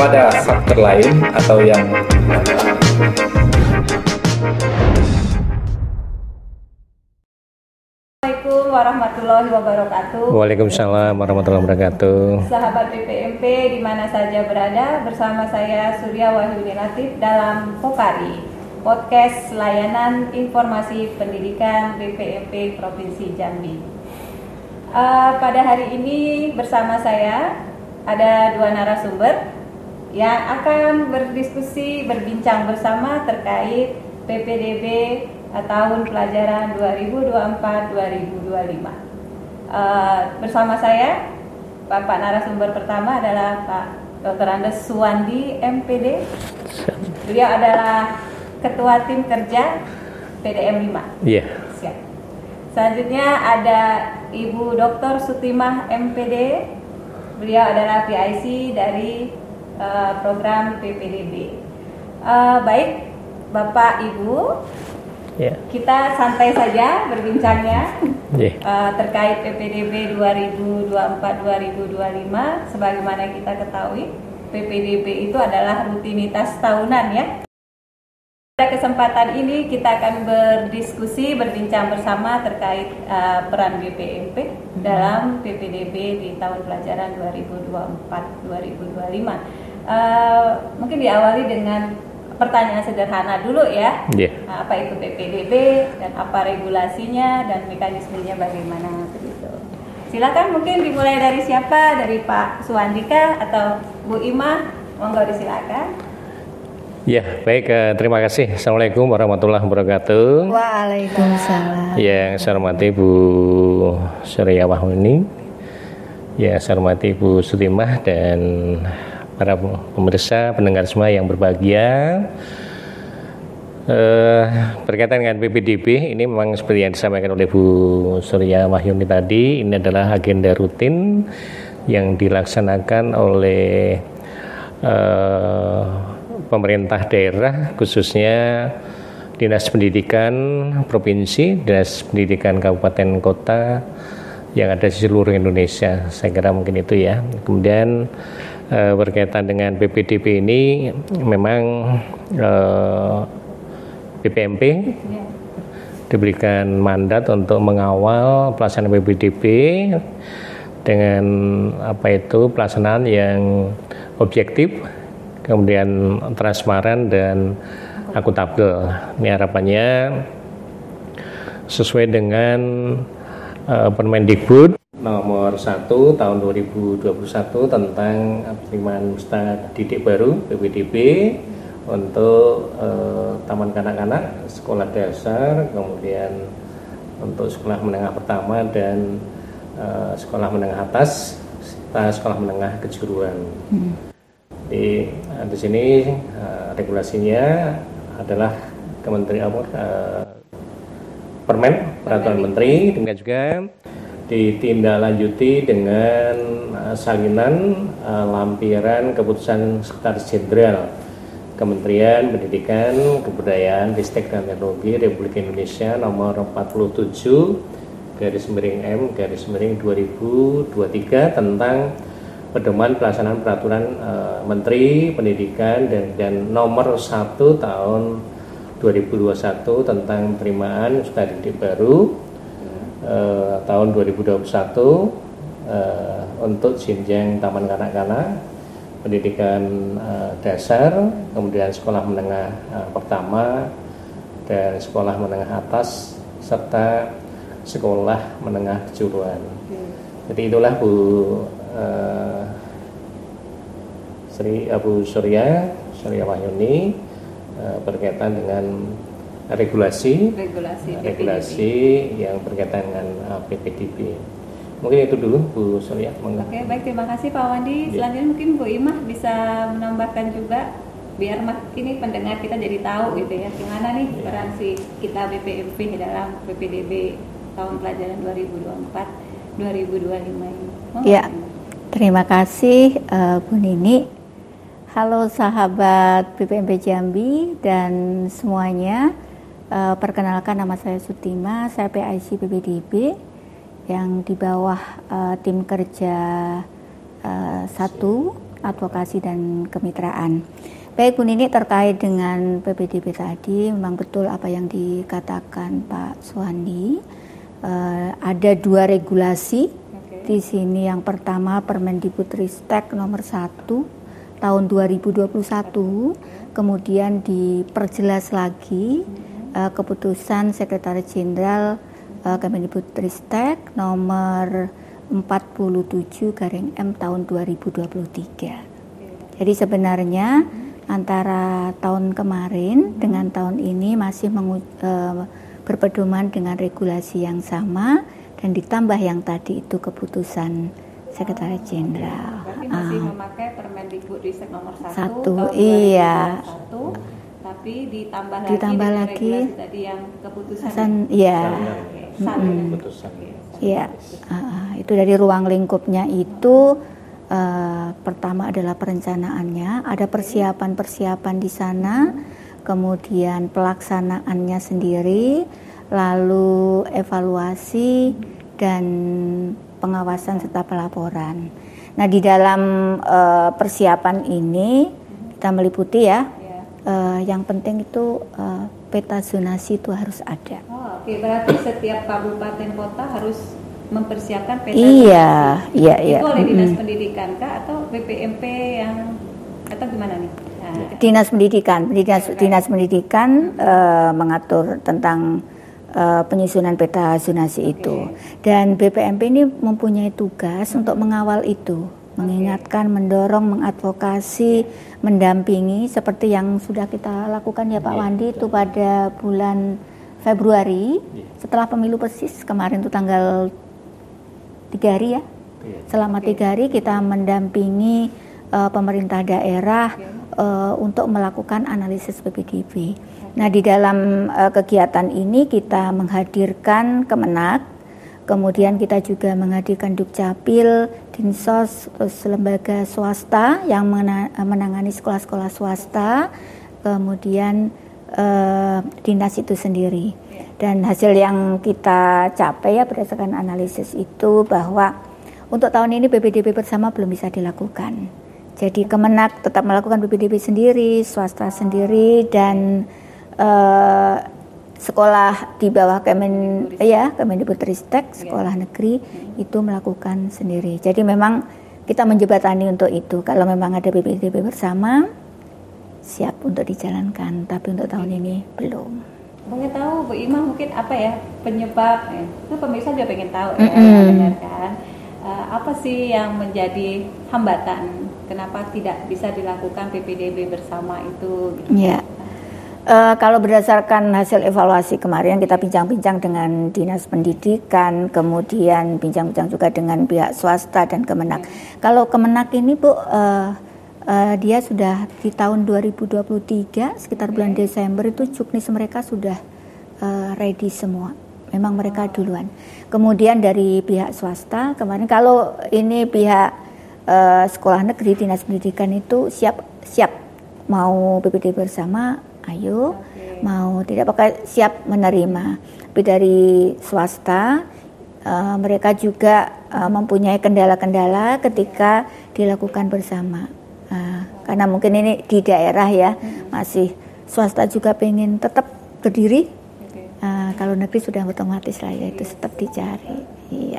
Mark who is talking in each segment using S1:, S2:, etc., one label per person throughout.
S1: kepada faktor lain atau yang
S2: Assalamualaikum warahmatullahi wabarakatuh.
S3: Waalaikumsalam warahmatullahi wabarakatuh.
S2: Sahabat PPMP di mana saja berada, bersama saya Surya Wahyuni Latif dalam Pokari, podcast layanan informasi pendidikan PPMP Provinsi Jambi. Pada hari ini bersama saya ada dua narasumber yang akan berdiskusi, berbincang bersama terkait PPDB tahun pelajaran 2024-2025. Bersama saya, Bapak narasumber pertama adalah Pak Dr. Andes Suwandi, MPD. Beliau adalah Ketua Tim Kerja PDM 5.
S3: Iya.
S2: Siap. Selanjutnya ada Ibu Dr. Sutimah, MPD. Beliau adalah PIC dari program PPDB. Baik, Bapak Ibu, kita santai saja berbincangnya terkait PPDB 2024-2025. Sebagaimana kita ketahui, PPDB itu adalah rutinitas tahunan ya. Pada kesempatan ini kita akan berdiskusi, berbincang bersama terkait peran BPMP dalam PPDB di tahun pelajaran 2024-2025. Mungkin diawali dengan pertanyaan sederhana dulu ya. Apa itu PPDB dan apa regulasinya dan mekanismenya bagaimana begitu. Silakan, mungkin dimulai dari siapa? Dari Pak Suwandika atau Bu Imah? Monggo disilakan.
S3: Ya, baik, terima kasih. Assalamualaikum warahmatullahi wabarakatuh.
S4: Waalaikumsalam.
S3: Yang saya hormati Bu Surya Wahyuni, yang saya hormati Bu Sutimah dan para pemirsa, pendengar semua yang berbahagia. Berkaitan dengan PPDB, ini memang seperti yang disampaikan oleh Bu Surya Wahyuni tadi, ini adalah agenda rutin yang dilaksanakan oleh pemerintah daerah, khususnya Dinas Pendidikan Provinsi, Dinas Pendidikan Kabupaten Kota yang ada di seluruh Indonesia. Saya kira mungkin itu ya. Kemudian berkaitan dengan PPDB ini memang BPMP diberikan mandat untuk mengawal pelaksanaan PPDB dengan pelaksanaan yang objektif, kemudian transparan dan akuntabel. Ini harapannya sesuai dengan Permendikbud nomor 1 tahun 2021 tentang penerimaan peserta didik baru PPDB untuk taman kanak-kanak, sekolah dasar, kemudian untuk sekolah menengah pertama dan sekolah menengah atas serta sekolah menengah kejuruan. Di sini regulasinya adalah Peraturan Menteri, dengan juga ditindaklanjuti dengan salinan lampiran keputusan Sekretaris Jenderal Kementerian Pendidikan, Kebudayaan, Ristek dan Teknologi Republik Indonesia nomor 47/M/2023 tentang pedoman pelaksanaan peraturan Menteri Pendidikan dan nomor 1 tahun 2021 tentang penerimaan peserta didik baru tahun 2021 untuk jenjang taman kanak-kanak, pendidikan dasar, kemudian sekolah menengah pertama dan sekolah menengah atas serta sekolah menengah kejuruan. Jadi itulah Bu Surya Wahyuni berkaitan dengan regulasi yang berkaitan dengan PPDB. Mungkin itu dulu Bu Surya.
S2: Oke, baik, terima kasih Pak Wandi. Selanjutnya mungkin Bu Imah bisa menambahkan juga biar ini pendengar kita jadi tahu gitu ya, gimana nih peran kita BPMP dalam PPDB tahun pelajaran 2024-2025 ini.
S4: Ya, terima kasih Bu Nini. Halo sahabat PPMP Jambi dan semuanya, perkenalkan nama saya Sutimah, saya PIC PPDB yang di bawah tim kerja 1 advokasi dan kemitraan. Baik Bu Nini, terkait dengan PPDB tadi, memang betul apa yang dikatakan Pak Suwandi. Ada 2 regulasi di sini. Yang pertama Permendikbudristek nomor 1 tahun 2021, kemudian diperjelas lagi keputusan Sekretaris Jenderal Kemendikbudristek nomor 47/M tahun 2023. Jadi sebenarnya antara tahun kemarin dengan tahun ini masih berpedoman dengan regulasi yang sama dan ditambah yang tadi itu keputusan Sekretaris Jenderal.
S2: Berarti masih memakai Permendikbudristek nomor 1
S4: tahun
S2: iya. 2021, tapi ditambah lagi regulasi tadi yang keputusan.
S4: Iya.
S1: Keputusan.
S4: Iya. Itu dari ruang lingkupnya itu pertama adalah perencanaannya, ada persiapan-persiapan di sana. Kemudian pelaksanaannya sendiri, lalu evaluasi dan pengawasan serta pelaporan. Nah, di dalam persiapan ini kita meliputi yang penting itu peta zonasi itu harus ada.
S2: Oh, oke. Berarti setiap kabupaten kota harus mempersiapkan peta
S4: zonasi. Iya.
S2: Itu oleh Dinas Pendidikan kah atau BPMP yang atau gimana nih?
S4: Dinas Pendidikan mengatur tentang penyusunan peta zonasi itu. Dan BPMP ini mempunyai tugas untuk mengawal itu, mengingatkan, mendorong, mengadvokasi, mendampingi seperti yang sudah kita lakukan ya Pak Wandi itu pada bulan Februari setelah pemilu persis kemarin itu tanggal 3 hari ya. Selama 3 hari kita mendampingi pemerintah daerah untuk melakukan analisis PPDB. Nah, di dalam kegiatan ini kita menghadirkan Kemenak, kemudian kita juga menghadirkan Dukcapil, Dinsos, terus lembaga swasta yang menangani sekolah-sekolah swasta, kemudian dinas itu sendiri. Dan hasil yang kita capai ya berdasarkan analisis itu bahwa untuk tahun ini PPDB bersama belum bisa dilakukan. Jadi Kemenak tetap melakukan PPDB sendiri, swasta sendiri, dan sekolah di bawah Kemendikbudristek, sekolah negeri itu melakukan sendiri. Jadi memang kita menjembatani untuk itu. Kalau memang ada PPDB bersama, siap untuk dijalankan. Tapi untuk tahun ini belum.
S2: Mungkin tahu Bu Ima mungkin apa ya penyebab? Itu pemirsa juga pengen tahu dengarkan. Apa sih yang menjadi hambatan? Kenapa tidak bisa dilakukan PPDB bersama itu? Gitu?
S4: Ya. Kalau berdasarkan hasil evaluasi kemarin kita bincang-bincang dengan Dinas Pendidikan, kemudian bincang-bincang juga dengan pihak swasta dan Kemenak. Kalau Kemenak ini Bu, dia sudah di tahun 2023 sekitar bulan Desember itu juknis mereka sudah ready semua. Memang mereka duluan. Kemudian dari pihak swasta kemarin, kalau ini pihak sekolah negeri Dinas Pendidikan itu siap mau PPDB bersama. Ayo, mau tidak pakai siap menerima. Tapi dari swasta mereka juga mempunyai kendala-kendala ketika dilakukan bersama. Karena mungkin ini di daerah ya, masih swasta juga pengen tetap berdiri. Kalau negeri sudah otomatis lah ya itu tetap dicari. Iya.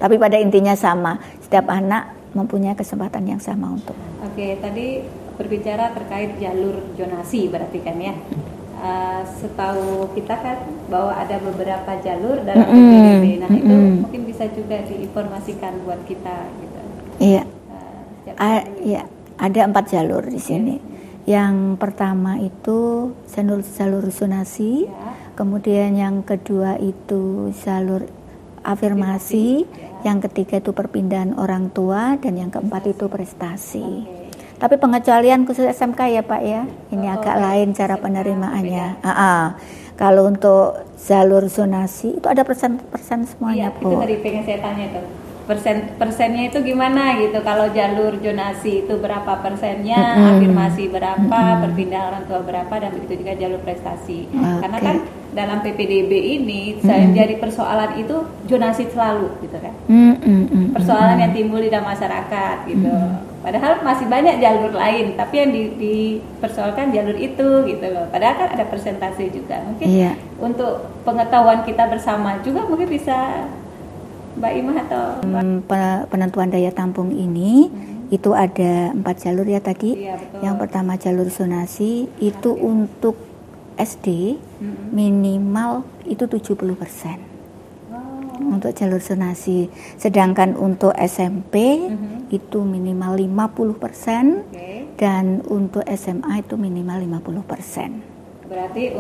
S4: Tapi pada intinya sama, setiap anak mempunyai kesempatan yang sama untuk.
S2: Oke, tadi berbicara terkait jalur zonasi berarti kan ya. Setahu kita kan bahwa ada beberapa jalur dalam PPDB. Nah itu mungkin bisa juga diinformasikan buat kita gitu.
S4: Iya. Iya, ada 4 jalur di sini. Yang pertama itu jalur zonasi, kemudian yang kedua itu jalur afirmasi, yang ketiga itu perpindahan orang tua, dan yang keempat itu prestasi. Tapi pengecualian khusus SMK ya Pak ya, ini agak lain cara penerimaannya. Kalau untuk jalur zonasi itu ada persen semuanya
S2: Bu.
S4: Itu
S2: tadi pengen saya tanya tuh. persennya itu gimana gitu. Kalau jalur zonasi itu berapa persennya, afirmasi berapa, perpindahan orang tua berapa, dan begitu juga jalur prestasi. Karena kan dalam PPDB ini saya jadi persoalan itu zonasi selalu gitu kan. Persoalan yang timbul di dalam masyarakat gitu. Padahal masih banyak jalur lain, tapi yang dipersoalkan jalur itu gitu loh. Padahal kan ada persentase juga. Mungkin untuk pengetahuan kita bersama juga mungkin bisa Mbak Imah atau
S4: penentuan daya tampung ini itu ada 4 jalur ya tadi.
S2: Iya, betul.
S4: Yang pertama jalur zonasi itu untuk SD minimal itu 70%. Untuk jalur zonasi. Sedangkan untuk SMP itu minimal 50%, dan untuk SMA itu minimal 50%.
S2: Berarti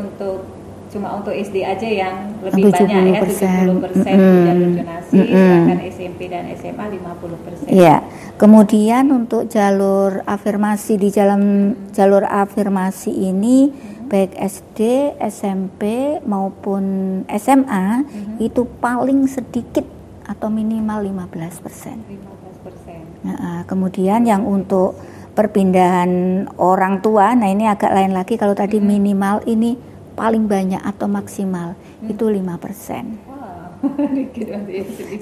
S2: cuma untuk SD aja yang lebih banyak ya, 70% jalur zonasi, sedangkan SMP dan SMA 50%.
S4: Iya. Kemudian untuk jalur afirmasi, di dalam jalur afirmasi ini baik SD, SMP maupun SMA itu paling sedikit atau minimal 15%.
S2: 15%.
S4: Nah, kemudian yang untuk perpindahan orang tua, nah ini agak lain lagi. Kalau tadi minimal, ini paling banyak atau maksimal itu 5%.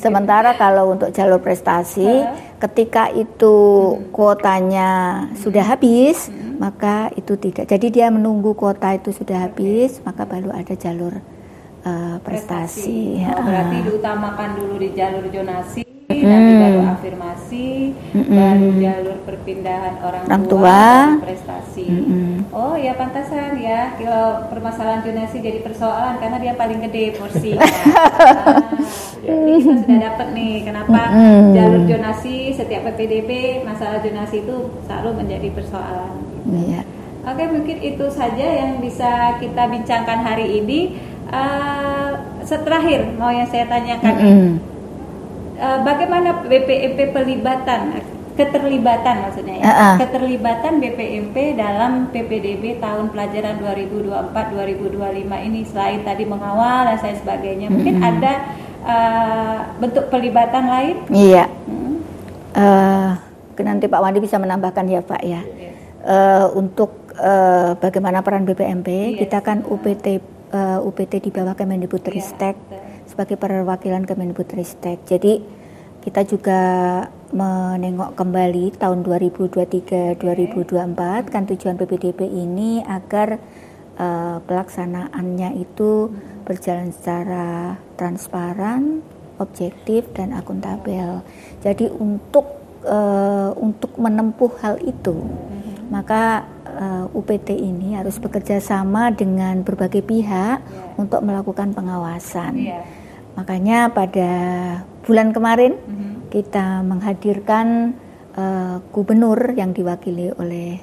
S4: Sementara kalau untuk jalur prestasi, ketika itu kuotanya sudah habis, maka itu tidak. Jadi dia menunggu kuota itu sudah habis, maka baru ada jalur prestasi.
S2: Berarti diutamakan dulu di jalur zonasi, nanti jalur afirmasi, baru jalur perpindahan orang tua, prestasi. Oh ya, pantasan ya kalau permasalahan zonasi jadi persoalan karena dia paling gede porsinya. Jadi kita sudah dapat nih kenapa jalur zonasi setiap PPDB masalah zonasi itu selalu menjadi persoalan.
S4: Iya.
S2: Oke, mungkin itu saja yang bisa kita bincangkan hari ini. Terakhir mau yang saya tanyakan bagaimana BPMP keterlibatan maksudnya ya, keterlibatan BPMP dalam PPDB tahun pelajaran 2024-2025 ini, selain tadi mengawal dan lain sebagainya, mungkin ada bentuk pelibatan lain?
S4: Iya. Nanti Pak Wandi bisa menambahkan ya Pak ya. Untuk bagaimana peran BPMP, kita kan UPT di bawah Kemendikbudristek sebagai perwakilan Kemendikbudristek. Jadi kita juga menengok kembali tahun 2023-2024 kan tujuan PPDB ini agar pelaksanaannya itu berjalan secara transparan, objektif dan akuntabel. Jadi untuk menempuh hal itu, maka UPT ini harus bekerja sama dengan berbagai pihak untuk melakukan pengawasan. Makanya pada bulan kemarin kita menghadirkan gubernur yang diwakili oleh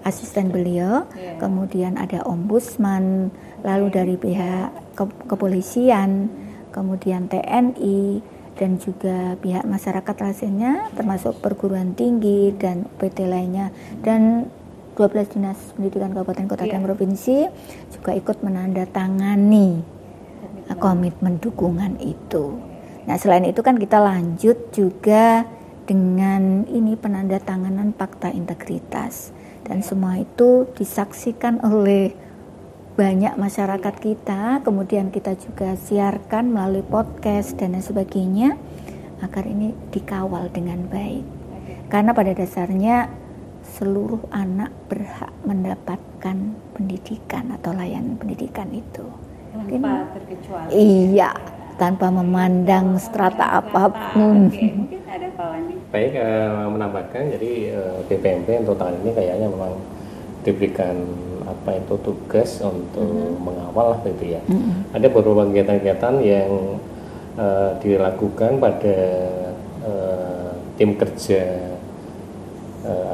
S4: asisten beliau, kemudian ada ombudsman, lalu dari pihak kepolisian, kemudian TNI, dan juga pihak masyarakat lainnya termasuk perguruan tinggi dan UPT lainnya, dan 12 dinas pendidikan kabupaten kota dan provinsi juga ikut menandatangani komitmen dukungan itu. Nah, selain itu kan kita lanjut juga dengan ini penandatanganan fakta integritas, dan semua itu disaksikan oleh banyak masyarakat kita, kemudian kita juga siarkan melalui podcast dan lain sebagainya agar ini dikawal dengan baik. Karena pada dasarnya seluruh anak berhak mendapatkan pendidikan atau layanan pendidikan itu.
S2: Tanpa terkecuali.
S4: Iya, tanpa memandang strata apapun.
S2: Oke, mungkin ada Pak Wandi.
S3: Baik, menambahkan, jadi BPMP untuk tahun ini kayaknya memang diberikan tugas untuk mengawal gitu ya. Ada beberapa kegiatan-kegiatan yang dilakukan pada tim kerja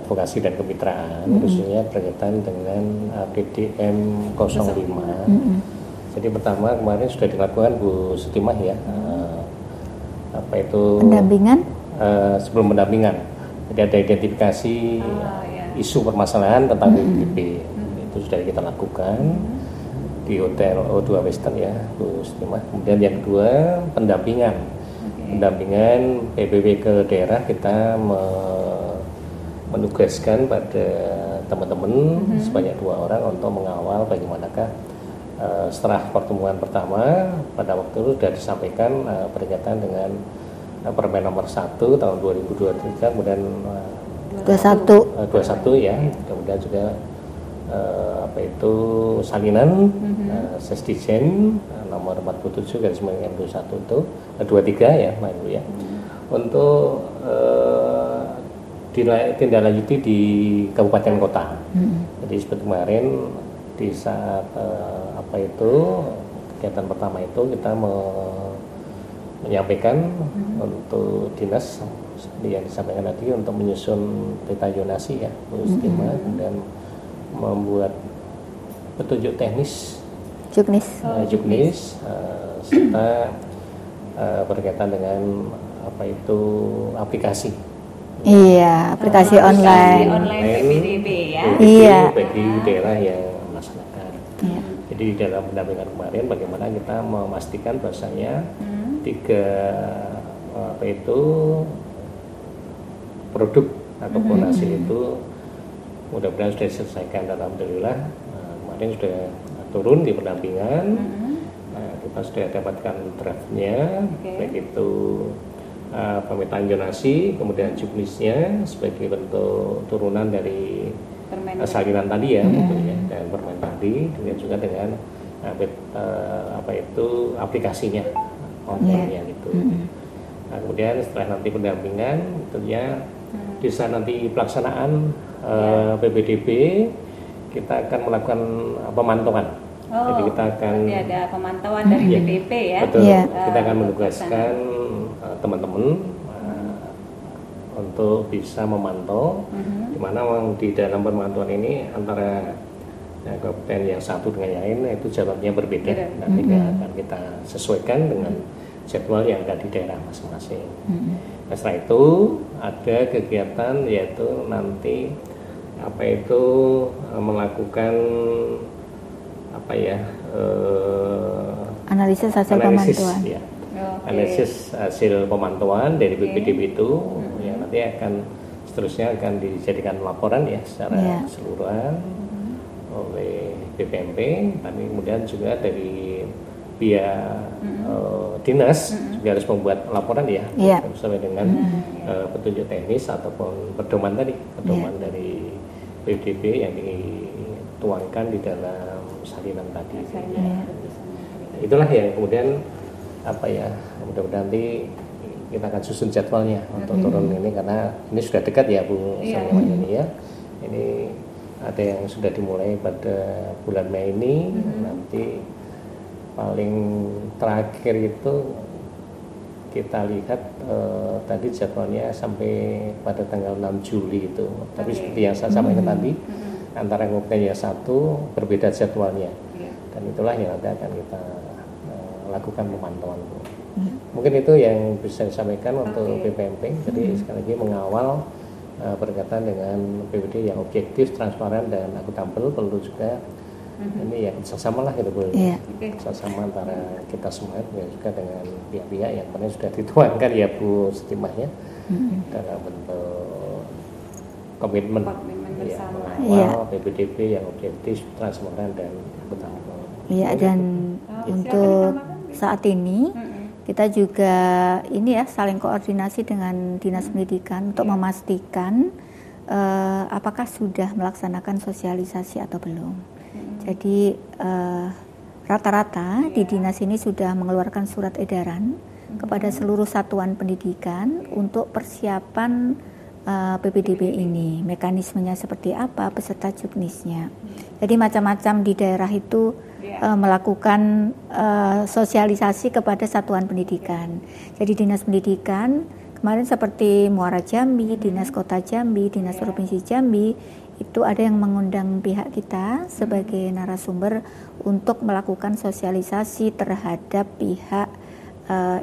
S3: advokasi dan kemitraan, khususnya berkaitan dengan PDM 05. Jadi pertama kemarin sudah dilakukan Bu Sutimah ya,
S4: pendampingan
S3: sebelum pendampingan. Jadi ada identifikasi isu permasalahan tentang PPDB, itu sudah kita lakukan di Hotel O2 Western ya Bu Sutimah. Kemudian yang kedua pendampingan. pendampingan PBB ke daerah, kita menugaskan pada teman-teman sebanyak 2 orang untuk mengawal bagaimanakah setelah pertemuan pertama pada waktu itu sudah disampaikan berkaitan dengan Permen nomor 1 tahun 2023, kemudian 21 ya, kemudian juga salinan Sesdijen nomor 47 garis miring 21 itu 23 ya Pak Ibu ya, untuk ditindaklanjuti di kabupaten kota. Jadi seperti kemarin di saat kegiatan pertama itu kita menyampaikan untuk dinas yang disampaikan tadi untuk menyusun peta zonasi ya, skema, kemudian membuat petunjuk teknis juknis serta berkaitan dengan aplikasi.
S4: Iya, aplikasi online
S2: PBDB ya.
S4: Iya.
S3: Bagi daerah yang melaksanakan. Iya. Jadi di dalam pendampingan kemarin bagaimana kita memastikan bahwasanya 3 produk ataupun hasil itu mudah-mudahan sudah diselesaikan. Dan alhamdulillah kemarin sudah turun di pendampingan. Kita sudah dapatkan draftnya, baik itu pemetaan zonasi, kemudian juknisnya sebagai bentuk turunan dari salinan tadi ya, dan permen tadi, dan juga dengan aplikasinya online gitu. Nah, kemudian setelah nanti pendampingan, tentunya di saat nanti pelaksanaan PBDB, kita akan melakukan pemantauan. Jadi kita akan
S2: ada pemantauan dari BPP ya.
S3: Betul. Kita akan menugaskan teman-teman untuk bisa memantau, di mana di dalam pemantauan ini antara kabupaten yang satu dengan yang lain itu jadwalnya berbeda. Nanti akan kita sesuaikan dengan jadwal yang ada di daerah masing-masing. Nah, setelah itu ada kegiatan yaitu nanti melakukan
S4: analisis hasil pemantauan.
S3: Ya. Analisis hasil pemantauan dari BPDB itu yang nanti akan seterusnya akan dijadikan laporan ya secara keseluruhan oleh BPMP. Tapi kemudian juga dari pihak dinas juga harus membuat laporan ya sesuai dengan petunjuk teknis ataupun pedoman tadi, dari BPDB yang dituangkan di dalam salinan tadi. Itulah yang kemudian mudah-mudahan nanti kita akan susun jadwalnya untuk turun ini, karena ini sudah dekat ya Bu Saliani ya. Ini ada yang sudah dimulai pada bulan Mei ini, nanti paling terakhir itu kita lihat tadi jadwalnya sampai pada tanggal 6 Juli itu. Tapi seperti yang saya sampaikan tadi, antara kabupaten yang satu berbeda jadwalnya, dan itulah yang nanti akan kita lakukan pemantauan. Mungkin itu yang bisa disampaikan untuk BPMP. Jadi sekali lagi mengawal berkaitan dengan PBD yang objektif, transparan dan akuntabel, perlu juga ini ya kerjasama lah gitu Bu. Kerjasama antara kita semua dan juga dengan pihak-pihak yang pernah sudah dituangkan ya Bu Setimah ya, dalam bentuk komitmen mengawal PBDB yang objektif, transparan dan akuntabel.
S4: Iya, dan untuk saat ini kita juga saling koordinasi dengan Dinas Pendidikan untuk memastikan apakah sudah melaksanakan sosialisasi atau belum. Jadi rata-rata di dinas ini sudah mengeluarkan surat edaran kepada seluruh satuan pendidikan untuk persiapan PPDB ini. Mekanismenya seperti apa, beserta juknisnya. Jadi macam-macam di daerah itu melakukan sosialisasi kepada satuan pendidikan. Jadi dinas pendidikan kemarin seperti Muara Jambi, Dinas Kota Jambi, Dinas Provinsi Jambi, itu ada yang mengundang pihak kita sebagai narasumber untuk melakukan sosialisasi terhadap pihak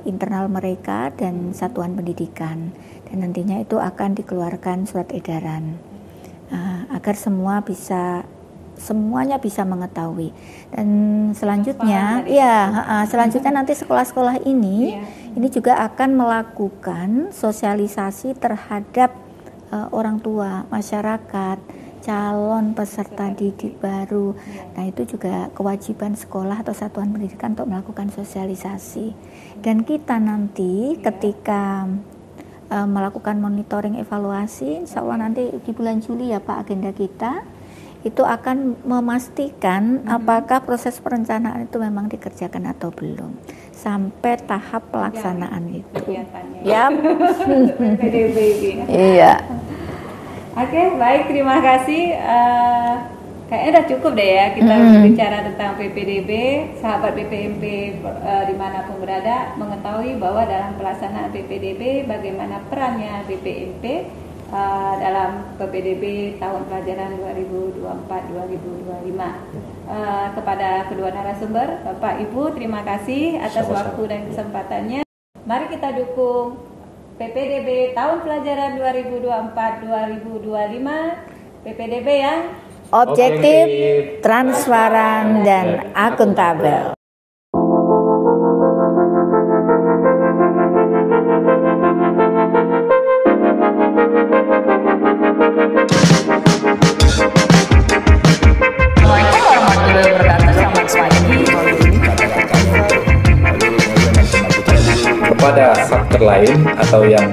S4: internal mereka dan satuan pendidikan. Dan nantinya itu akan dikeluarkan surat edaran agar semua bisa semuanya bisa mengetahui. Dan selanjutnya, selanjutnya nanti sekolah-sekolah ini juga akan melakukan sosialisasi terhadap orang tua, masyarakat, calon peserta didik baru. Nah, itu juga kewajiban sekolah atau satuan pendidikan untuk melakukan sosialisasi. Dan kita nanti ketika melakukan monitoring evaluasi, insya Allah nanti di bulan Juli ya Pak, agenda kita itu akan memastikan apakah proses perencanaan itu memang dikerjakan atau belum sampai tahap pelaksanaan itu. Ya. Iya.
S2: Oke, baik, terima kasih. Kayaknya udah cukup deh ya kita berbicara tentang PPDB. Sahabat BPMP dimanapun berada mengetahui bahwa dalam pelaksanaan PPDB bagaimana perannya BPMP dalam PPDB tahun pelajaran 2024-2025. Kepada kedua narasumber, Bapak Ibu, terima kasih atas waktu dan kesempatannya. Mari kita dukung PPDB tahun pelajaran 2024-2025, PPDB yang
S4: objektif, transparan, dan akuntabel.
S1: Kepada faktor lain atau yang